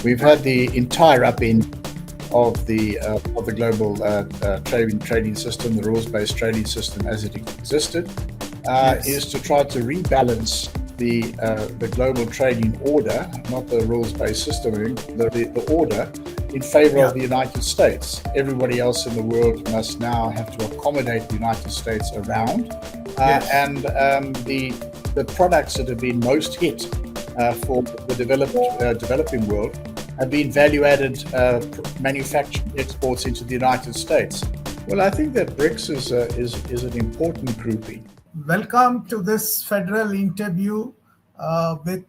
We've had the entire upend of the global trading system, the rules-based trading system as it existed, is to try to rebalance the global trading order, not the rules-based system, the order in favor of the United States. Everybody else in the world must now have to accommodate the United States around, and the products that have been most hit for the developing world have been value-added manufactured exports into the United States. Well, I think that BRICS is an important grouping. Welcome to this federal interview with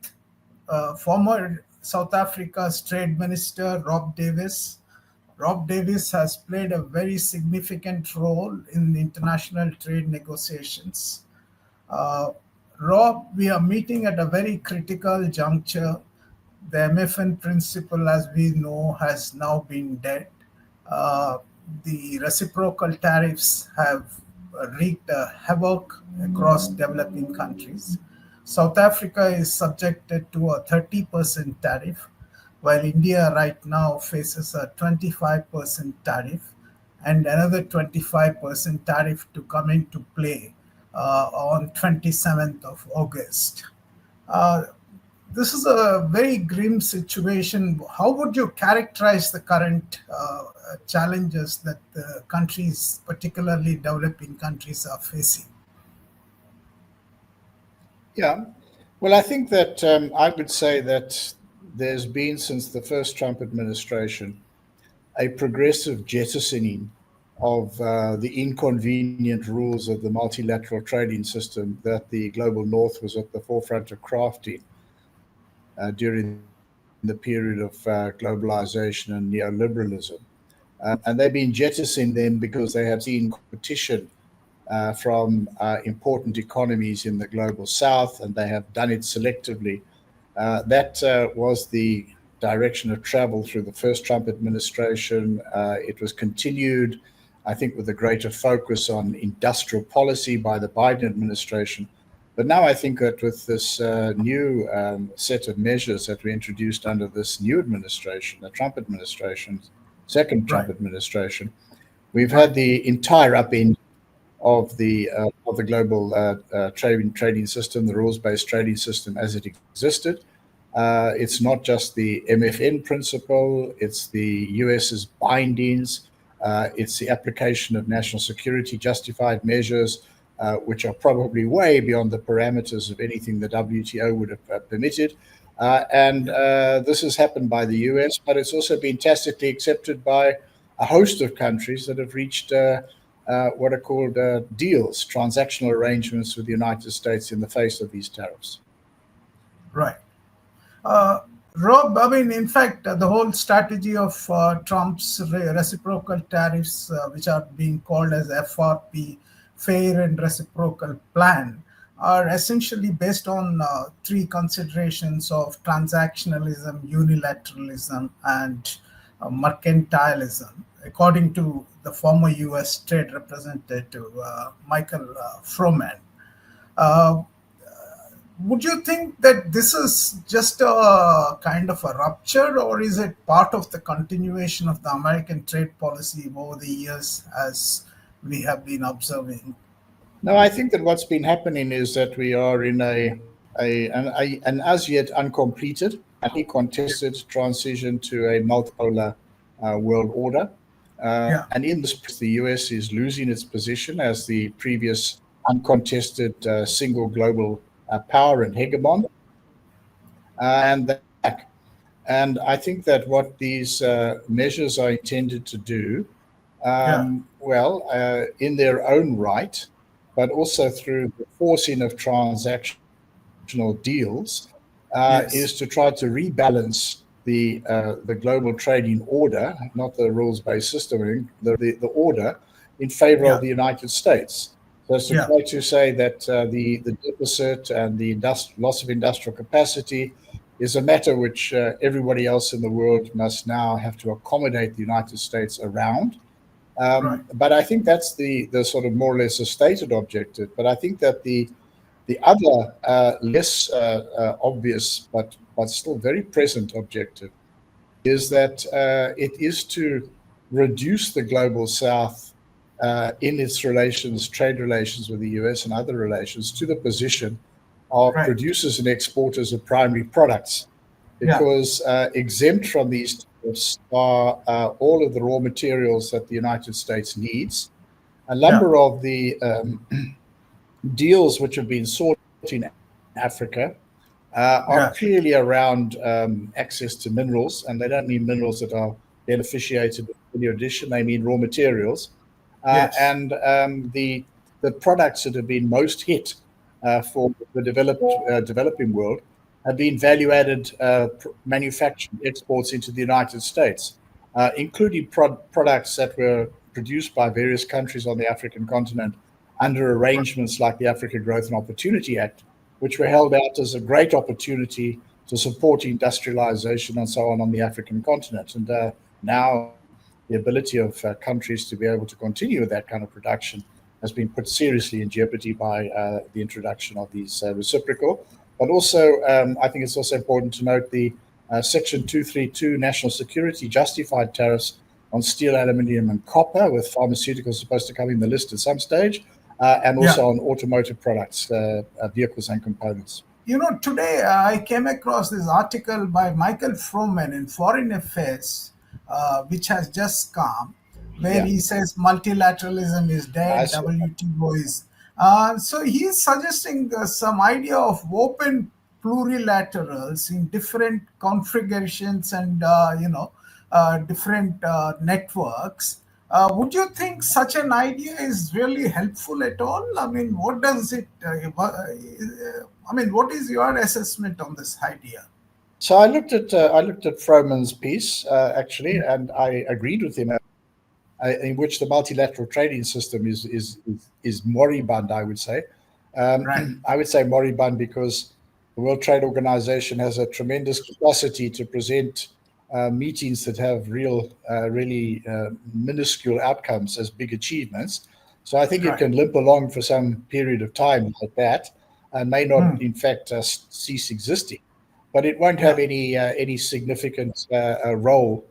former South Africa's Trade Minister, Rob Davies. Rob Davies has played a very significant role in international trade negotiations. Rob, we are meeting at a very critical juncture. The MFN principle, as we know, has now been dead. The reciprocal tariffs have wreaked havoc across developing countries. South Africa is subjected to a 30% tariff, while India right now faces a 25% tariff and another 25% tariff to come into play on 27th of August. This is a very grim situation. How would you characterize the current challenges that the countries, particularly developing countries, are facing? Yeah, well, I think that I would say that there's been, since the first Trump administration, a progressive jettisoning of the inconvenient rules of the multilateral trading system that the global north was at the forefront of crafting during the period of globalization and neoliberalism. And they've been jettisoning them because they have seen competition from important economies in the global south, and they have done it selectively. That was the direction of travel through the first Trump administration. It was continued, I think, with a greater focus on industrial policy by the Biden administration. But now I think that with this new set of measures that were introduced under this new administration, the Trump administration, second Trump administration, we've had the entire upend of the global trading system, the rules-based trading system as it existed. It's not just the MFN principle, it's the US's bindings, it's the application of national security justified measures, which are probably way beyond the parameters of anything the WTO would have permitted. And this has happened by the US, but it's also been tacitly accepted by a host of countries that have reached what are called deals, transactional arrangements with the United States in the face of these tariffs. Right. Rob, I mean, in fact, the whole strategy of Trump's reciprocal tariffs, which are being called as FRP, Fair and Reciprocal Plan, are essentially based on three considerations of transactionalism, unilateralism, and mercantilism, according to the former U.S. Trade Representative Michael Froman. Would you think that this is just a kind of a rupture, or is it part of the continuation of the American trade policy over the years as we have been observing? No, I think that what's been happening is that we are in an as yet uncompleted, contested transition to a multipolar world order. And in this, the US is losing its position as the previous uncontested single global power and hegemon. And I think that what these measures are intended to do, in their own right, but also through the forcing of transactional deals, is to try to rebalance the global trading order, not the rules-based system, the order in favor of the United States. So it's to try to say that the deficit and the loss of industrial capacity is a matter which everybody else in the world must now have to accommodate the United States around. But I think that's the sort of more or less a stated objective. But I think that the other less obvious but still very present objective is that it is to reduce the global South in its relations, trade relations with the US and other relations, to the position of Right. producers and exporters of primary products, because exempt from these tariffs are all of the raw materials that the United States needs. A number of the deals which have been sought in Africa are clearly around access to minerals, and they don't mean minerals that are beneficiated in your addition, they mean raw materials. And the products that have been most hit for the developing world have been value-added manufactured exports into the United States, including products that were produced by various countries on the African continent under arrangements like the Africa Growth and Opportunity Act, which were held out as a great opportunity to support industrialization and so on the African continent. And now the ability of countries to be able to continue with that kind of production has been put seriously in jeopardy by the introduction of these reciprocal. But also, I think it's also important to note the Section 232 national security justified tariffs on steel, aluminium, and copper, with pharmaceuticals supposed to come in the list at some stage, and also on automotive products, vehicles and components. Today I came across this article by Michael Froman in Foreign Affairs, which has just come, where he says multilateralism is dead, WTO is. So he's suggesting some idea of open plurilaterals in different configurations and, different networks. Would you think such an idea is really helpful at all? I mean, what does it? What is your assessment on this idea? So I looked at Froman's piece actually, and I agreed with him. In which the multilateral trading system is moribund, I would say. I would say moribund because the World Trade Organization has a tremendous capacity to present meetings that have really minuscule outcomes as big achievements. So I think it can limp along for some period of time like that, and may not, in fact, cease existing. But it won't have any significant role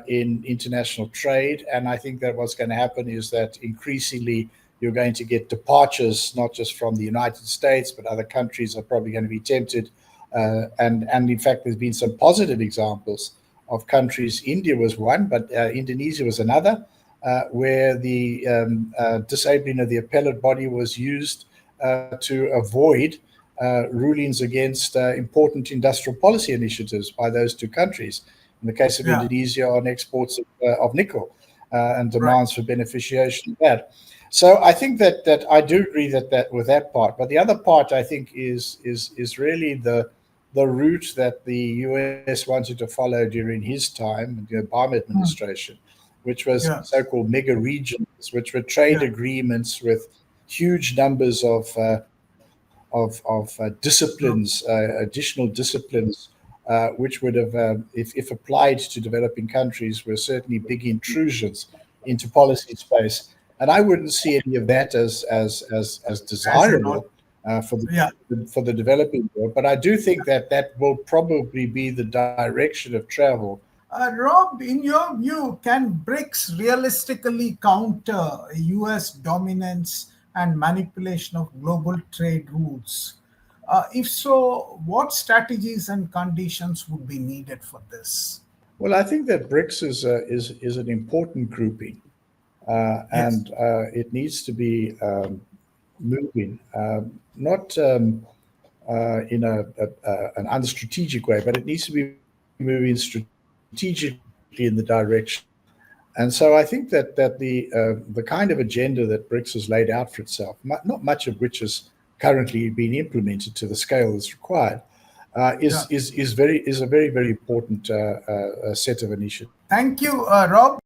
in international trade. And I think that what's going to happen is that increasingly you're going to get departures, not just from the United States, but other countries are probably going to be tempted. And in fact, there's been some positive examples of countries. India was one, but Indonesia was another, where the disabling of the appellate body was used to avoid rulings against important industrial policy initiatives by those two countries. In the case of Indonesia, on exports of nickel and demands for beneficiation of that. So I think that I do agree that with that part. But the other part, I think, is really the route that the US wanted to follow during his time, the Obama administration, which was so-called mega regions, which were trade agreements with huge numbers of disciplines, additional disciplines, which would have, if applied to developing countries, were certainly big intrusions into policy space. And I wouldn't see any of that as desirable for the developing world. But I do think that will probably be the direction of travel. Rob, in your view, can BRICS realistically counter US dominance and manipulation of global trade routes? If so, what strategies and conditions would be needed for this? Well, I think that BRICS is an important grouping, and it needs to be moving, not in an unstrategic way, but it needs to be moving strategically in the direction. And so I think that the kind of agenda that BRICS has laid out for itself, not much of which is currently being implemented to the scale that's required, is a very, very important set of initiatives. Thank you, Rob.